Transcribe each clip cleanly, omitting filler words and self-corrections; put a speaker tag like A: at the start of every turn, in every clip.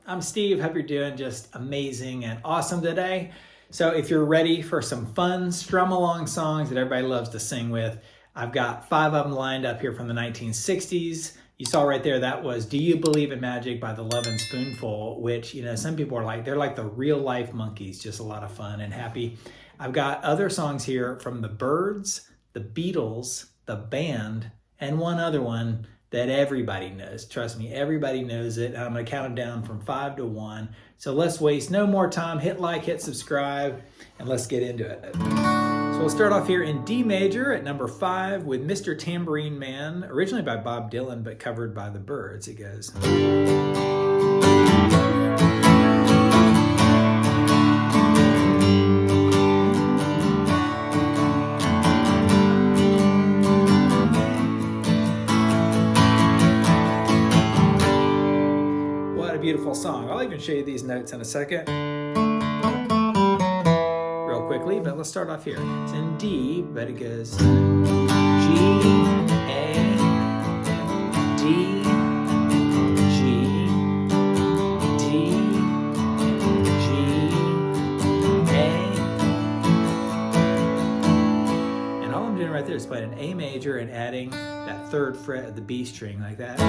A: I'm Steve. Hope you're doing just amazing and awesome today. So if you're ready for some fun strum along songs that everybody loves to sing with, I've got 5 of them lined up here from the 1960s. You saw right there, that was Do You Believe in Magic by the Lovin Spoonful, which, you know, some people are like, they're like the real life Monkees, just a lot of fun and happy. I've got other songs here from the Byrds, the Beatles, the band, and one other one that everybody knows. Trust me, everybody knows it. I'm gonna count it down from 5 to 1. So let's waste no more time. Hit like, hit subscribe, and let's get into it. So we'll start off here in D major at number 5 with Mr. Tambourine Man, originally by Bob Dylan, but covered by the Byrds. It goes. Beautiful song. I'll even show you these notes in a second real quickly, but let's start off here. It's in D, but it goes G, A, D, G, D, G, A. And all I'm doing right there is playing an A major and adding that 3rd fret of the B string like that.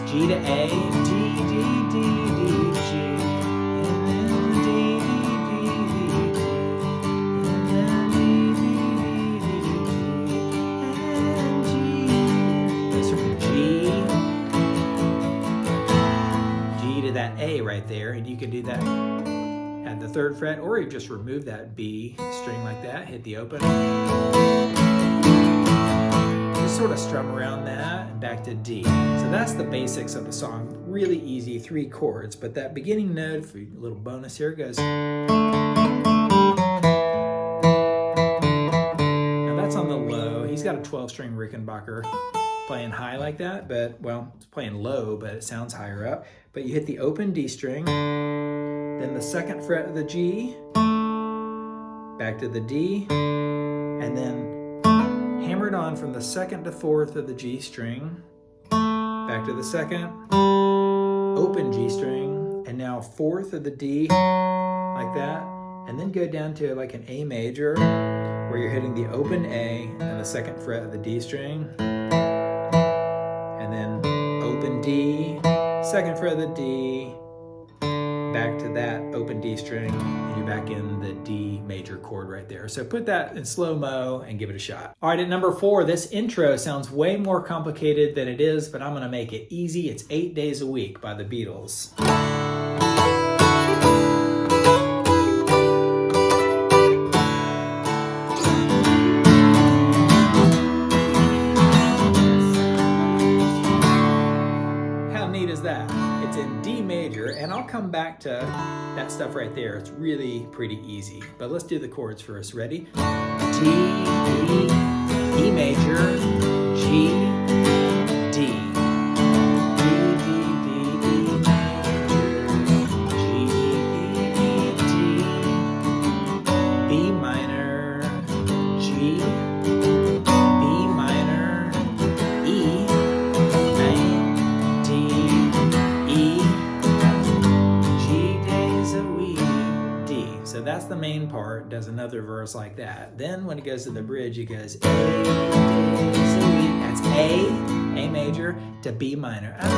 A: G to A, D, D, D, D, G, and then D, D, D, D, G, and then D, D, D, D, and G. Goes from G to that A right there, and you can do that at the 3rd fret, or you just remove that B string like that, hit the open. Sort of strum around that and back to D. So that's the basics of the song. Really easy, 3 chords, but that beginning note, for a little bonus here, goes. Now that's on the low. He's got a 12-string Rickenbacker playing high like that, but, well, it's playing low, but it sounds higher up. But you hit the open D string, then the 2nd fret of the G, back to the D, and then hammered on from the 2nd to 4th of the G string, back to the 2nd, open G string, and now 4th of the D, like that, and then go down to like an A major, where you're hitting the open A and the 2nd fret of the D string, and then open D, 2nd fret of the D, back to that open D string, and you're back in the D major chord right there. So put that in slow-mo and give it a shot. All right, at number 4, this intro sounds way more complicated than it is, but I'm gonna make it easy. It's 8 Days a Week by the Beatles. How neat is that? It's in D major, and I'll come back to that stuff right there. It's really pretty easy, but let's do the chords first. Ready? D, E major, G, D, D, D, D, E major, G, D, B minor, G, B minor, E, D, E, G days a week, D. So that's the main part, does another verse like that. Then when it goes to the bridge, it goes 8 days a week. That's A major, to B minor. I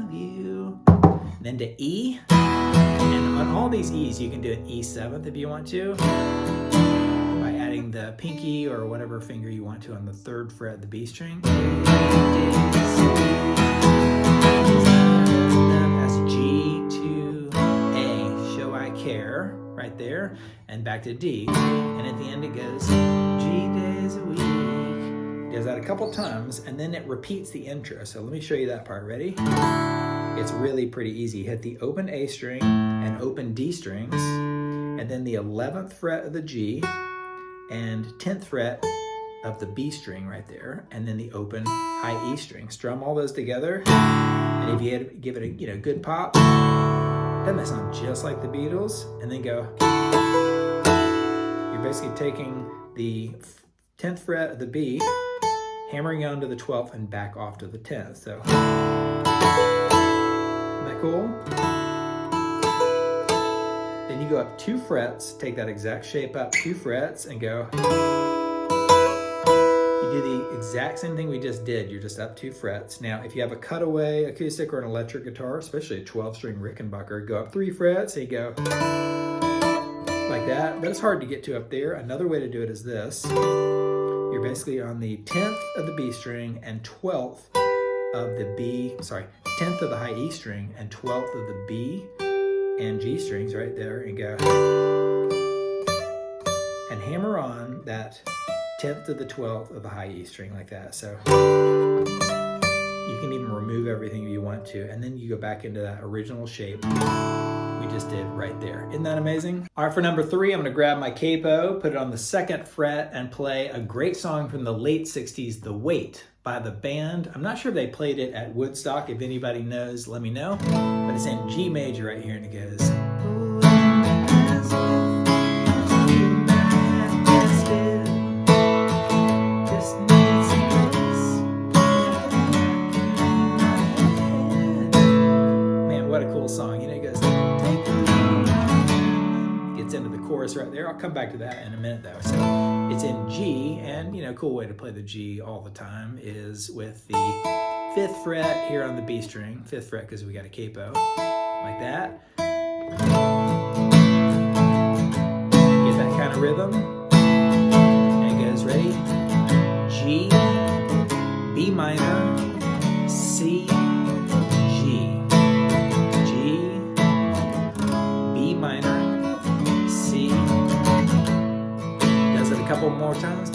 A: love you. And then to E. And on all these E's, you can do an E7th if you want to, by adding the pinky or whatever finger you want to on the 3rd fret of the B string. 8 days a week. That's G to A, show I care, right there, and back to D. And at the end it goes G days a week. It does that a couple times, and then it repeats the intro. So let me show you that part. Ready? It's really pretty easy. Hit the open A string and open D strings, and then the 11th fret of the G and 10th fret of the B string right there, and then the open high E string. Strum all those together, and if you give it a good pop, doesn't that sound just like the Beatles? And then go. You're basically taking the 10th fret of the B hammering on to the 12th and back off to the 10th. So, isn't that cool? Then you go up 2 frets, take that exact shape up 2 frets and go. You do the exact same thing we just did. You're just up 2 frets. Now, if you have a cutaway acoustic or an electric guitar, especially a 12-string Rickenbacker, go up 3 frets, and you go like that. But it's hard to get to up there. Another way to do it is this. You're basically on the 10th of the B string and 12th of the 10th of the high E string and 12th of the B and G strings right there, and go and hammer on that 10th to the 12th of the high E string like that. So you can even remove everything you want to, and then you go back into that original shape we just did right there. Isn't that amazing? All right, for number 3, I'm gonna grab my capo, put it on the 2nd fret, and play a great song from the late 60s, The Weight by the band. I'm not sure if they played it at Woodstock. If anybody knows, let me know. But it's in G major right here, and it goes. Man, what a cool song. You know, it goes. Gets into the chorus right there. I'll come back to that in a minute though. So it's in G, and you know, cool way to play the G all the time is with the 5th fret here on the B string, 5th fret because we got a capo, like that. Get that kind of rhythm, and it goes, ready? G, B minor, C, G, G, B minor, C. Does it a couple more times.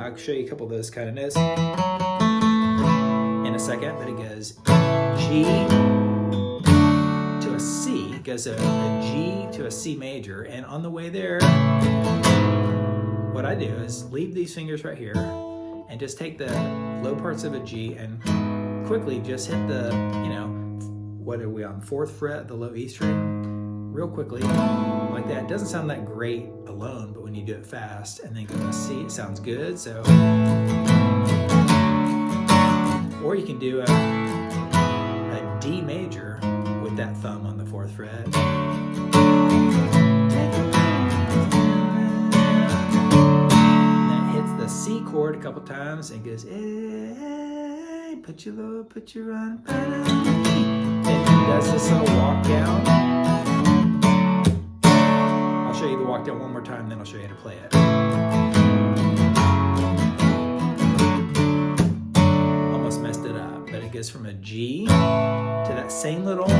A: I'll show you a couple of those kind of notes in a second, but it goes G to a C, it goes a G to a C major, and on the way there, what I do is leave these fingers right here and just take the low parts of a G and quickly just hit the, you know, what are we on, 4th fret, the low E string, real quickly, like that. It doesn't sound that great alone, but when you do it fast and then go to C, it sounds good. So, or you can do a D major with that thumb on the 4th fret. The C chord a couple times and goes, hey, put your low, put your on, and does this little walk down. I'll show you the walk down one more time, then I'll show you how to play it. Almost messed it up, but it goes from a G to that same little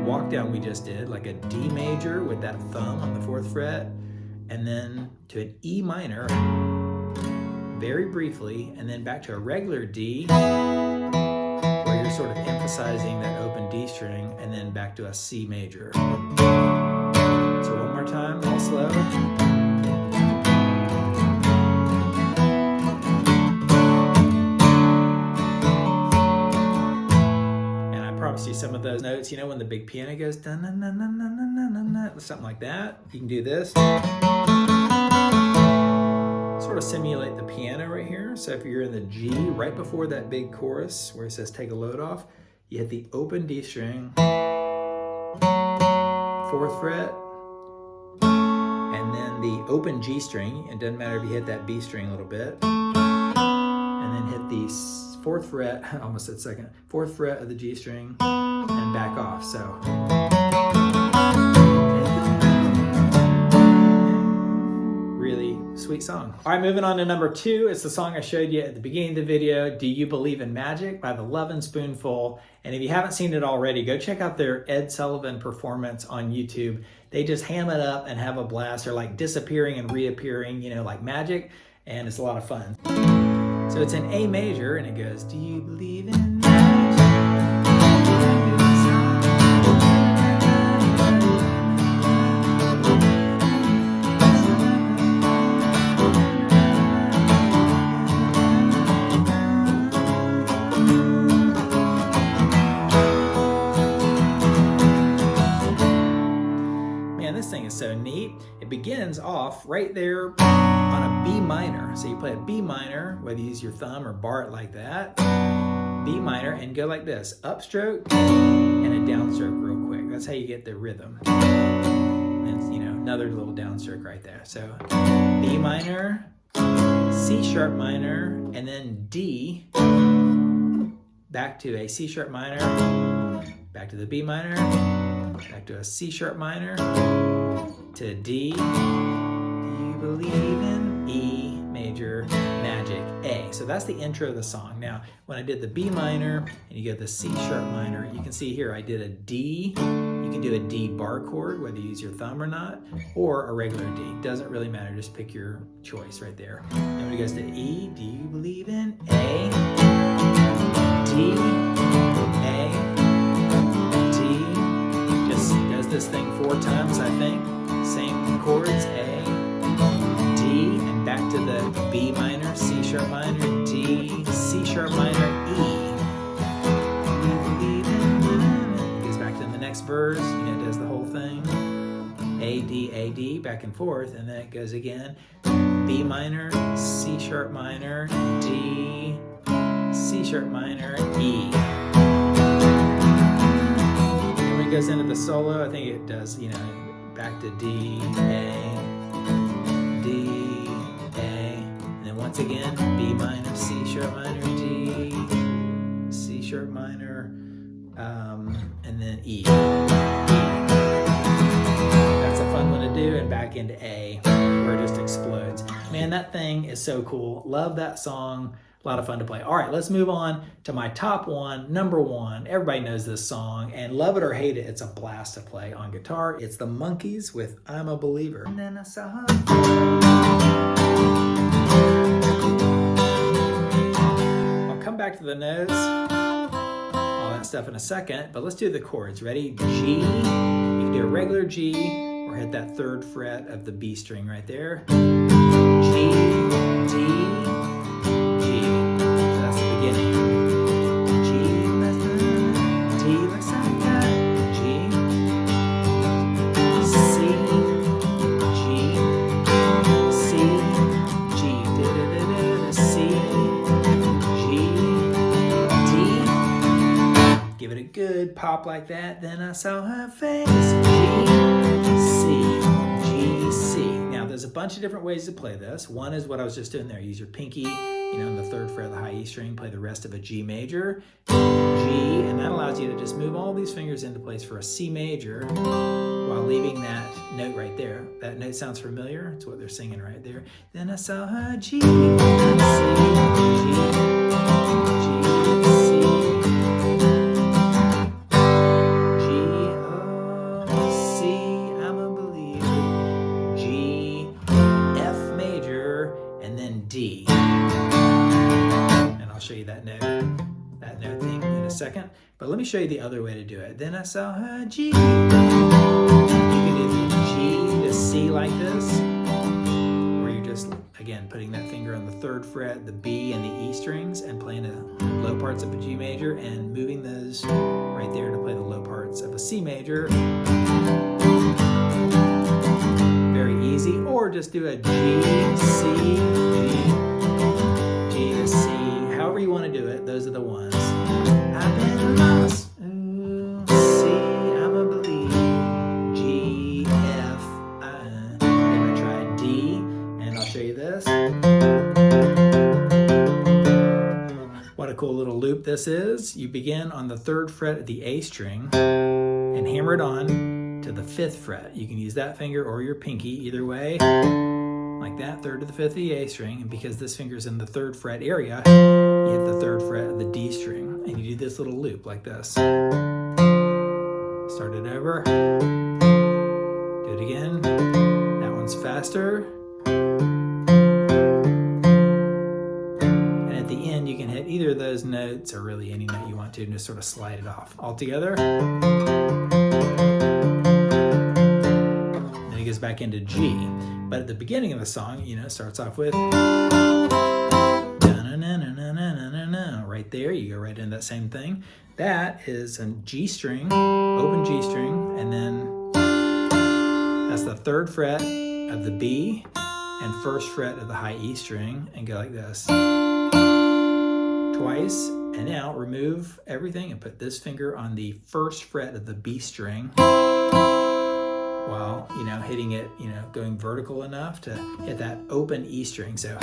A: walk down we just did, like a D major with that thumb on the 4th fret, and then to an E minor, very briefly, and then back to a regular D, where you're sort of emphasizing that open D string, and then back to a C major. So one more time, all slow. And I promise you some of those notes, you know when the big piano goes, dun, dun, dun, dun, dun, dun, dun, dun, something like that, you can do this. Sort of simulate the piano right here. So if you're in the G, right before that big chorus where it says take a load off, you hit the open D string, 4th fret, and then the open G string. It doesn't matter if you hit that B string a little bit, and then hit the 4th fret, I almost said 2nd, 4th fret of the G string, and back off. So. Sweet song. All right, moving on to number 2. It's the song I showed you at the beginning of the video, Do You Believe in Magic by the Lovin Spoonful. And if you haven't seen it already, go check out their Ed Sullivan performance on YouTube. They just ham it up and have a blast. They're like disappearing and reappearing, you know, like magic, and it's a lot of fun. So it's in A major, and it goes, do you believe in magic? begins off right there on a B minor. So you play a B minor, whether you use your thumb or bar it like that, B minor, and go like this, upstroke and a downstroke real quick. That's how you get the rhythm. And another little downstroke right there. So B minor, C sharp minor, and then D, back to a C sharp minor, back to the B minor, back to a C sharp minor, to D. Do you believe in E major magic A? So that's the intro of the song. Now, when I did the B minor and you get the C sharp minor, you can see here I did a D. You can do a D bar chord, whether you use your thumb or not, or a regular D. Doesn't really matter, just pick your choice right there. And when it goes to E, do you believe in A? D, A, D. Just does this thing 4 times, I think. Same chords, A, D, and back to the B minor, C sharp minor, D, C sharp minor, E. Goes back to the next verse, it does the whole thing. A, D, back and forth, and then it goes again. B minor, C sharp minor, D, C sharp minor, E. And when it goes into the solo, I think it does, back to D, A, and then once again, B minor, C sharp minor, D, C sharp minor, and then E. That's a fun one to do, and back into A, where it just explodes. Man, that thing is so cool. Love that song. A lot of fun to play. All right, let's move on to my top one, number 1. Everybody knows this song, and love it or hate it, it's a blast to play on guitar. It's the Monkees with I'm a Believer. And then I saw her. I'll come back to the notes, all that stuff in a second, but let's do the chords. Ready? G, you can do a regular G, or hit that 3rd fret of the B string right there. G, D, good pop like that. Then I saw her face. G, C. Now there's a bunch of different ways to play this. One is what I was just doing there. Use your pinky, on the 3rd fret of the high E string, play the rest of a G major, G, and that allows you to just move all these fingers into place for a C major while leaving that note right there. That note sounds familiar. It's what they're singing right there. Then I saw her G, C, G, second, but let me show you the other way to do it. Then I saw her G. You can do the G to C like this, where you're just, again, putting that finger on the 3rd fret, the B and the E strings, and playing the low parts of a G major, and moving those right there to play the low parts of a C major. Very easy. Or just do a G, C, G to C. However you want to do it, those are the ones. I've been lost. Ooh, C, I'm a believer. G, F, then I try D, and I'll show you this. What a cool little loop this is. You begin on the 3rd fret of the A string and hammer it on to the 5th fret. You can use that finger or your pinky, either way. Like that, 3rd to the 5th of the A string, and because this finger's in the 3rd fret area, you hit the 3rd fret of the D string, and you do this little loop like this. Start it over. Do it again. That one's faster. And at the end, you can hit either of those notes, or really any note you want to, and just sort of slide it off. All together. Then it goes back into G. But at the beginning of the song, it starts off with right there. You go right into that same thing. That is a G string, open G string, and then that's the 3rd fret of the B and first fret of the high E string and go like this. Twice, and now remove everything and put this finger on the first fret of the B string while, hitting it, going vertical enough to hit that open E string. So,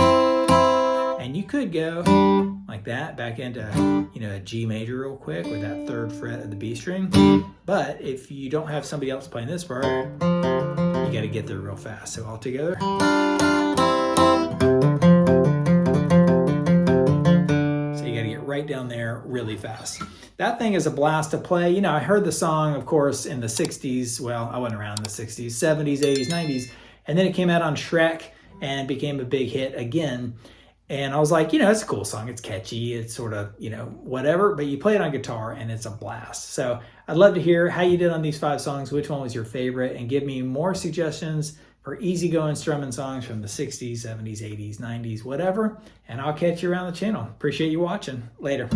A: and you could go like that back into, a G major real quick with that third fret of the B string. But if you don't have somebody else playing this part, you got to get there real fast. So all together. Right down there really fast. That thing is a blast to play. I heard the song, of course, in the 60s. Well, I wasn't around in the 60s, 70s, 80s, 90s. And then it came out on Shrek and became a big hit again. And I was like, it's a cool song. It's catchy. It's sort of, whatever. But you play it on guitar and it's a blast. So I'd love to hear how you did on these 5 songs. Which one was your favorite? And give me more suggestions for easygoing strumming songs from the 60s, 70s, 80s, 90s, whatever. And I'll catch you around the channel. Appreciate you watching. Later.